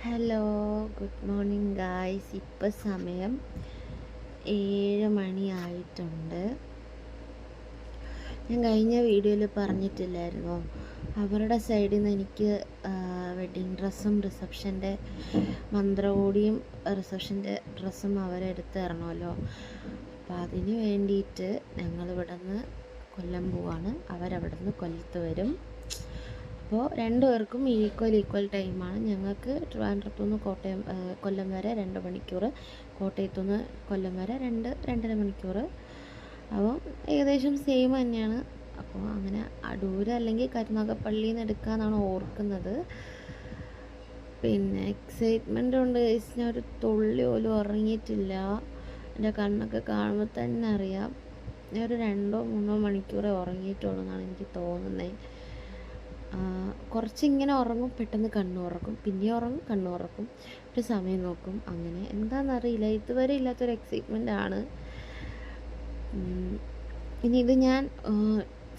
Hello, good morning guys. ഇപ്പം സമയം 7 മണിയായിട്ടുണ്ട്. ഞാൻ കഴിഞ്ഞ വീഡിയോയിൽ പറഞ്ഞിട്ടില്ലായിരുന്നോ, അവരുടെ സൈഡിൽ നിന്ന് എനിക്ക് വെഡ്ഡിങ് ഡ്രസ്സും റിസപ്ഷൻ്റെ മന്ത്രകോടിയും റിസപ്ഷൻ്റെ ഡ്രസ്സും അവരെടുത്ത് തരണമല്ലോ. അപ്പോൾ അതിന് വേണ്ടിയിട്ട് ഞങ്ങളിവിടെ നിന്ന് കൊല്ലം പോവാണ്. അവരവിടെ നിന്ന് കൊല്ലത്ത് വരും. അപ്പോൾ രണ്ടുപേർക്കും ഈക്വൽ ടൈമാണ്. ഞങ്ങൾക്ക് ട്രിവാൻഡ്രത്തു നിന്ന് കൊല്ലം വരെ 2 മണിക്കൂർ, കോട്ടയത്തു നിന്ന് കൊല്ലം വരെ 2-2.5 മണിക്കൂർ. അപ്പോൾ ഏകദേശം സെയിം തന്നെയാണ്. അപ്പോൾ അങ്ങനെ അടൂർ അല്ലെങ്കിൽ കരുനാഗപ്പള്ളിയിൽ നിന്ന് എടുക്കാമെന്നാണ് ഓർക്കുന്നത്. പിന്നെ എക്സൈറ്റ്മെൻ്റ് ഉണ്ട്. ഞാൻ ഒരു തുള്ളി പോലും ഉറങ്ങിയിട്ടില്ല. എൻ്റെ കണ്ണൊക്കെ കാണുമ്പോൾ തന്നെ അറിയാം. ഞാൻ ഒരു 2-3 മണിക്കൂറേ ഉറങ്ങിയിട്ടുള്ളൂ എന്നാണ് എനിക്ക് തോന്നുന്നത്. കുറച്ചിങ്ങനെ ഉറങ്ങും, പെട്ടെന്ന് കണ്ണുറക്കും, പിന്നെ ഉറങ്ങും, കണ്ണുറക്കും, ഒരു സമയം നോക്കും. അങ്ങനെ എന്താണെന്നറിയില്ല, ഇതുവരെ ഇല്ലാത്തൊരു എക്സൈറ്റ്മെൻ്റ് ആണ്. ഇനി ഇത് ഞാൻ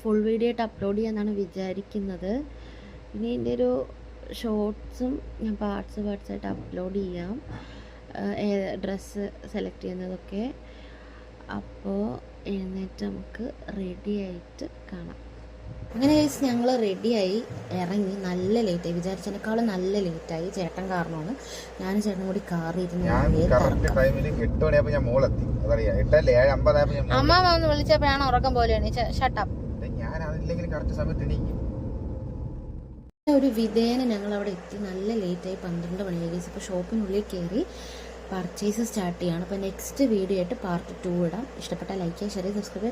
ഫുൾ വീഡിയോ ആയിട്ട് അപ്ലോഡ് ചെയ്യാമെന്നാണ് വിചാരിക്കുന്നത്. ഇനി ഇതിൻ്റെ ഒരു ഷോർട്സും ഞാൻ പാർട്സായിട്ട് അപ്ലോഡ് ചെയ്യാം, ഡ്രസ്സ് സെലക്ട് ചെയ്യുന്നതൊക്കെ. അപ്പോൾ എഴുന്നേറ്റ് നമുക്ക് റെഡി ആയിട്ട് കാണാം. അങ്ങനെ കഴിച്ച് ഞങ്ങൾ റെഡിയായി ഇറങ്ങി. നല്ല ലേറ്റായി, വിചാരിച്ചതിനേക്കാളും നല്ല ലേറ്റായി. ചേട്ടൻ കാരണമാണ്. ഞാനും ചേട്ടനും കൂടി കാറിരുന്ന് അമ്മ ഒന്ന് വിളിച്ചപ്പോഴാണ് ഉറക്കം പോലെയാണ്. ഒരു വിധേന ഞങ്ങൾ അവിടെ എത്തി. നല്ല ലേറ്റായി, 12 മണിയായി. ഇപ്പോൾ ഷോപ്പിനുള്ളിൽ കയറി പർച്ചേസ് സ്റ്റാർട്ട് ചെയ്യാണ്. അപ്പോൾ നെക്സ്റ്റ് വീഡിയോ ആയിട്ട് പാർട്ട് 2 ഇടാം. ഇഷ്ടപ്പെട്ടാൽ ലൈക്ക് ചെയ്യുക, ഷെയർ ചെയ്യുക, സബ്സ്ക്രൈബ് ചെയ്യുക.